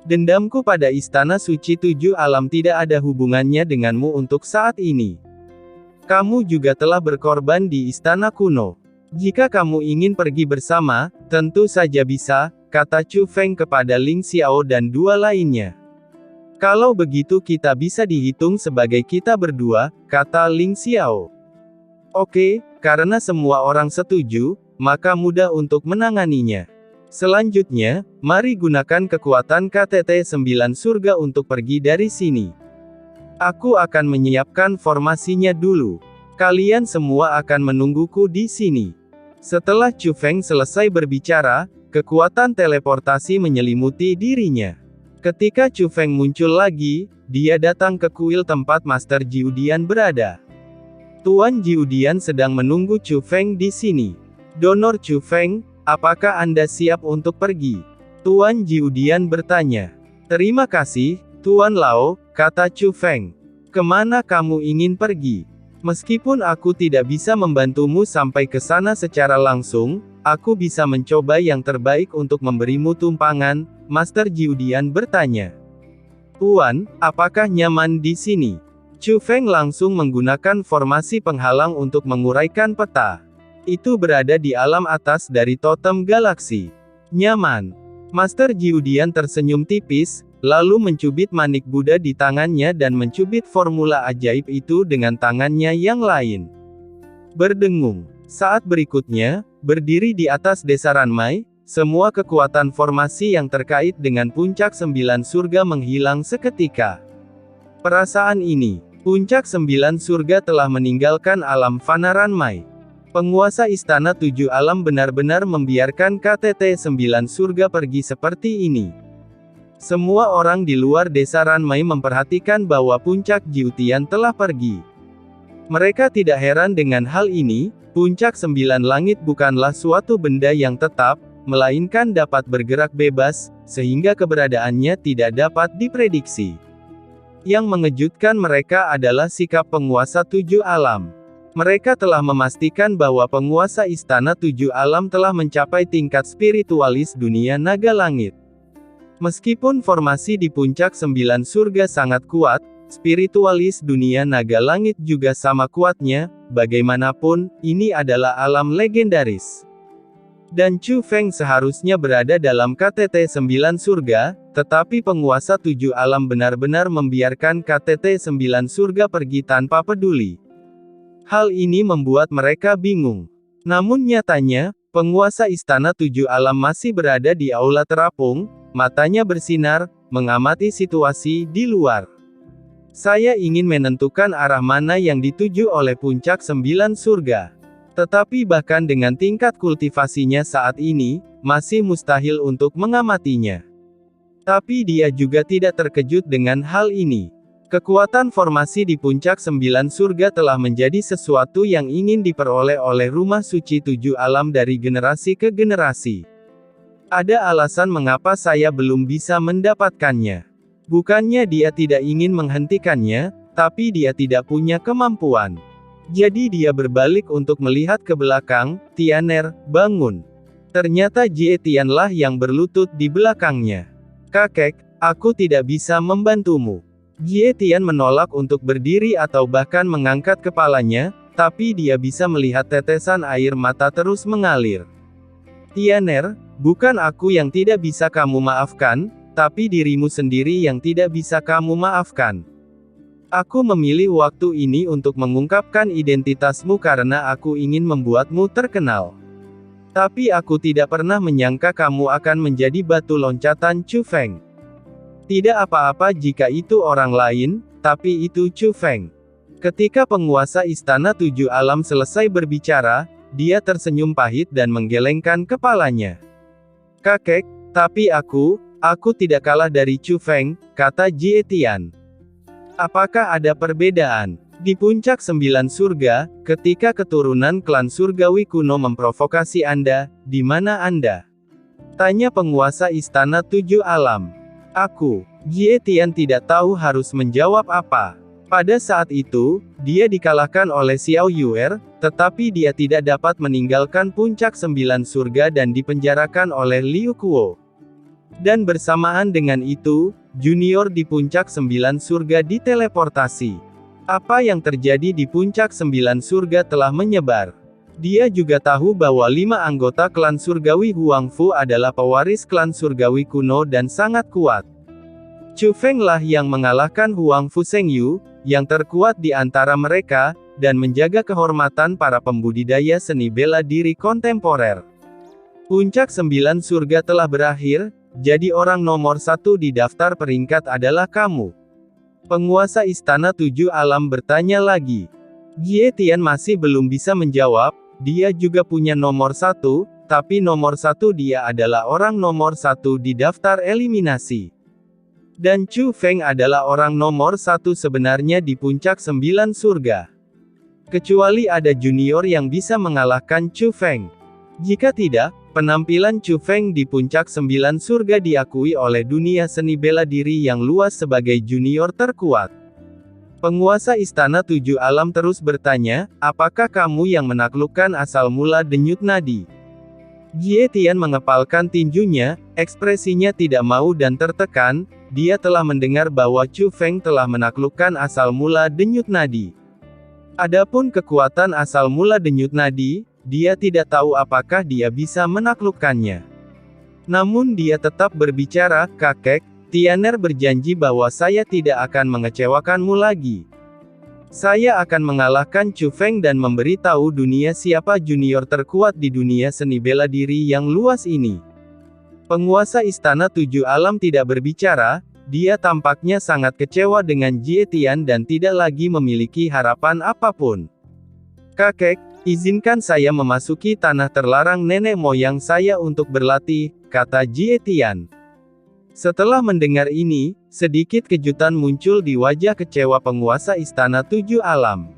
Dendamku pada Istana Suci Tujuh Alam tidak ada hubungannya denganmu untuk saat ini. Kamu juga telah berkorban di Istana Kuno. Jika kamu ingin pergi bersama, tentu saja bisa, kata Chu Feng kepada Ling Xiao dan dua lainnya. Kalau begitu kita bisa dihitung sebagai kita berdua, kata Ling Xiao. Oke, karena semua orang setuju, maka mudah untuk menanganinya. Selanjutnya, mari gunakan kekuatan KTT 9 surga untuk pergi dari sini. Aku akan menyiapkan formasinya dulu. Kalian semua akan menungguku di sini. Setelah Chu Feng selesai berbicara, kekuatan teleportasi menyelimuti dirinya. Ketika Chu Feng muncul lagi, dia datang ke kuil tempat Master Jiudian berada. Tuan Jiudian sedang menunggu Chu Feng di sini. Donor Chu Feng, apakah Anda siap untuk pergi? Tuan Jiudian bertanya. Terima kasih, Tuan Lao, kata Chu Feng. Kemana kamu ingin pergi? Meskipun aku tidak bisa membantumu sampai ke sana secara langsung, aku bisa mencoba yang terbaik untuk memberimu tumpangan, Master Jiudian bertanya. Tuan, apakah nyaman di sini? Chu Feng langsung menggunakan formasi penghalang untuk menguraikan peta. Itu berada di alam atas dari totem galaksi. Nyaman. Master Jiudian tersenyum tipis, lalu mencubit manik Buddha di tangannya dan mencubit formula ajaib itu dengan tangannya yang lain. Berdengung. Saat berikutnya, berdiri di atas desa Ranmai, semua kekuatan formasi yang terkait dengan puncak 9 surga menghilang seketika. Perasaan ini, puncak 9 surga telah meninggalkan alam fana Ranmai. Penguasa Istana Tujuh Alam benar-benar membiarkan KTT 9 surga pergi seperti ini. Semua orang di luar desa Ranmai memperhatikan bahwa puncak Jiutian telah pergi. Mereka tidak heran dengan hal ini, puncak 9 langit bukanlah suatu benda yang tetap, melainkan dapat bergerak bebas, sehingga keberadaannya tidak dapat diprediksi. Yang mengejutkan mereka adalah sikap penguasa Tujuh Alam. Mereka telah memastikan bahwa penguasa Istana Tujuh Alam telah mencapai tingkat spiritualis dunia naga langit. Meskipun formasi di puncak 9 surga sangat kuat, spiritualis dunia naga langit juga sama kuatnya, bagaimanapun, ini adalah alam legendaris. Dan Chu Feng seharusnya berada dalam KTT 9 surga, tetapi penguasa Tujuh Alam benar-benar membiarkan KTT 9 surga pergi tanpa peduli. Hal ini membuat mereka bingung. Namun nyatanya, penguasa Istana Tujuh Alam masih berada di aula terapung, matanya bersinar, mengamati situasi di luar. Saya ingin menentukan arah mana yang dituju oleh puncak 9 surga. Tetapi bahkan dengan tingkat kultivasinya saat ini, masih mustahil untuk mengamatinya. Tapi dia juga tidak terkejut dengan hal ini. Kekuatan formasi di puncak 9 surga telah menjadi sesuatu yang ingin diperoleh oleh Rumah Suci Tujuh Alam dari generasi ke generasi. Ada alasan mengapa saya belum bisa mendapatkannya. Bukannya dia tidak ingin menghentikannya, tapi dia tidak punya kemampuan. Jadi dia berbalik untuk melihat ke belakang. Tianer, bangun. Ternyata Jie Tianlah yang berlutut di belakangnya. Kakek, aku tidak bisa membantumu. Jie Tian menolak untuk berdiri atau bahkan mengangkat kepalanya, tapi dia bisa melihat tetesan air mata terus mengalir. Tianer, bukan aku yang tidak bisa kamu maafkan, tapi dirimu sendiri yang tidak bisa kamu maafkan. Aku memilih waktu ini untuk mengungkapkan identitasmu karena aku ingin membuatmu terkenal. Tapi aku tidak pernah menyangka kamu akan menjadi batu loncatan Chu Feng. Tidak apa-apa jika itu orang lain, tapi itu Chu Feng. Ketika penguasa Istana Tujuh Alam selesai berbicara, dia tersenyum pahit dan menggelengkan kepalanya. Kakek, tapi aku tidak kalah dari Chu Feng, kata Jie Tian. Apakah ada perbedaan? Di puncak 9 surga, ketika keturunan klan surgawi kuno memprovokasi Anda, di mana Anda? Tanya penguasa Istana Tujuh Alam. Aku, Jie Tian tidak tahu harus menjawab apa. Pada saat itu, dia dikalahkan oleh Xiao Yuer, tetapi dia tidak dapat meninggalkan puncak 9 surga dan dipenjarakan oleh Liu Kuo. Dan bersamaan dengan itu, Junior di puncak 9 surga diteleportasi. Apa yang terjadi di puncak 9 surga telah menyebar. Dia juga tahu bahwa 5 anggota klan surgawi Huangfu adalah pewaris klan surgawi kuno dan sangat kuat. Chu Feng lah yang mengalahkan Huangfu Shengyu, yang terkuat di antara mereka, dan menjaga kehormatan para pembudidaya seni bela diri kontemporer. Puncak 9 surga telah berakhir, jadi orang nomor 1 di daftar peringkat adalah kamu. Penguasa Istana 7 Alam bertanya lagi. Jie Tian masih belum bisa menjawab, dia juga punya nomor 1, tapi nomor 1 dia adalah orang nomor 1 di daftar eliminasi. Dan Chu Feng adalah orang nomor 1 sebenarnya di puncak 9 surga. Kecuali ada junior yang bisa mengalahkan Chu Feng. Jika tidak, penampilan Chu Feng di puncak 9 surga diakui oleh dunia seni bela diri yang luas sebagai junior terkuat. Penguasa Istana 7 Alam terus bertanya, apakah kamu yang menaklukkan asal mula denyut nadi? Jie Tian mengepalkan tinjunya, ekspresinya tidak mau dan tertekan, dia telah mendengar bahwa Chu Feng telah menaklukkan asal mula denyut nadi. Adapun kekuatan asal mula denyut nadi, dia tidak tahu apakah dia bisa menaklukkannya. Namun dia tetap berbicara, kakek, Tianer berjanji bahwa saya tidak akan mengecewakanmu lagi. Saya akan mengalahkan Chu Feng dan memberitahu dunia siapa junior terkuat di dunia seni bela diri yang luas ini. Penguasa Istana 7 Alam tidak berbicara, dia tampaknya sangat kecewa dengan Jie Tian dan tidak lagi memiliki harapan apapun. Kakek, izinkan saya memasuki tanah terlarang nenek moyang saya untuk berlatih, kata Jie Tian. Setelah mendengar ini, sedikit kejutan muncul di wajah kecewa penguasa Istana 7 Alam.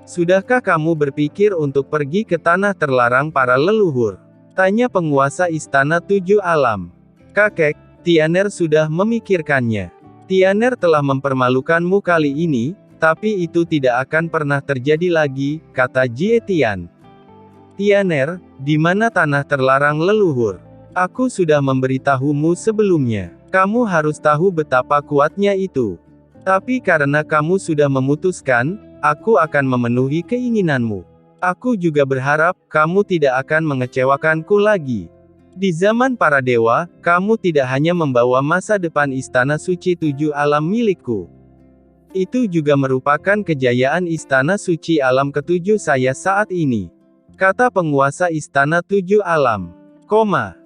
Sudahkah kamu berpikir untuk pergi ke tanah terlarang para leluhur? Tanya penguasa Istana 7 Alam. Kakek, Tianer sudah memikirkannya. Tianer telah mempermalukanmu kali ini, tapi itu tidak akan pernah terjadi lagi, kata Jie Tian. Tianer, di mana tanah terlarang leluhur? Aku sudah memberitahumu sebelumnya. Kamu harus tahu betapa kuatnya itu. Tapi karena kamu sudah memutuskan, aku akan memenuhi keinginanmu. Aku juga berharap, kamu tidak akan mengecewakanku lagi. Di zaman para dewa, kamu tidak hanya membawa masa depan Istana Suci 7 Alam milikku. Itu juga merupakan kejayaan Istana Suci Alam ke-7 saya saat ini. Kata penguasa Istana 7 Alam.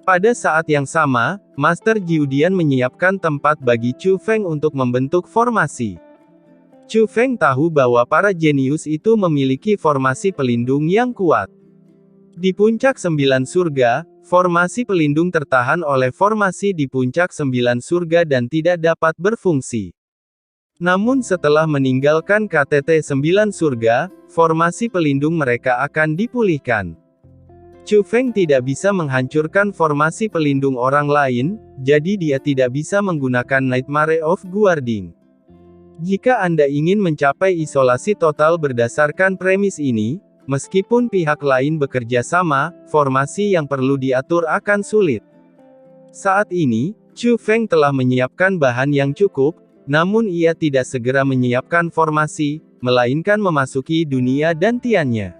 Pada saat yang sama, Master Jiudian menyiapkan tempat bagi Chu Feng untuk membentuk formasi. Chu Feng tahu bahwa para jenius itu memiliki formasi pelindung yang kuat. Di puncak 9 surga, formasi pelindung tertahan oleh formasi di puncak 9 surga dan tidak dapat berfungsi. Namun setelah meninggalkan KTT 9 surga, formasi pelindung mereka akan dipulihkan. Chu Feng tidak bisa menghancurkan formasi pelindung orang lain, jadi dia tidak bisa menggunakan Nightmare of Guarding. Jika Anda ingin mencapai isolasi total berdasarkan premis ini, meskipun pihak lain bekerja sama, formasi yang perlu diatur akan sulit. Saat ini, Chu Feng telah menyiapkan bahan yang cukup, namun ia tidak segera menyiapkan formasi, melainkan memasuki dunia dantiannya.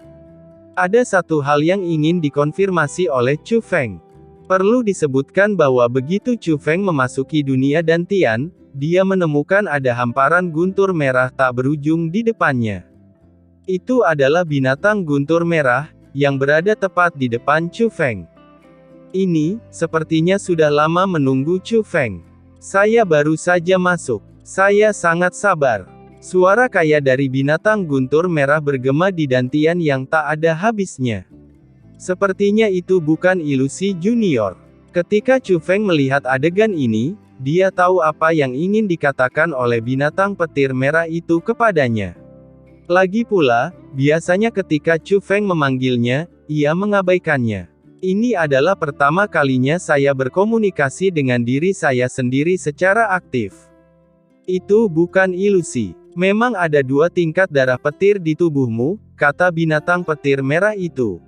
Ada satu hal yang ingin dikonfirmasi oleh Chu Feng. Perlu disebutkan bahwa begitu Chu Feng memasuki dunia dantian, dia menemukan ada hamparan guntur merah tak berujung di depannya. Itu adalah binatang guntur merah, yang berada tepat di depan Chu Feng. Ini, sepertinya sudah lama menunggu Chu Feng. Saya baru saja masuk. Saya sangat sabar. Suara kaya dari binatang guntur merah bergema di dantian yang tak ada habisnya. Sepertinya itu bukan ilusi junior. Ketika Chu Feng melihat adegan ini, dia tahu apa yang ingin dikatakan oleh binatang petir merah itu kepadanya. Lagi pula, biasanya ketika Chu Feng memanggilnya, ia mengabaikannya. Ini adalah pertama kalinya saya berkomunikasi dengan diri saya sendiri secara aktif. Itu bukan ilusi. Memang ada 2 tingkat darah petir di tubuhmu, kata binatang petir merah itu.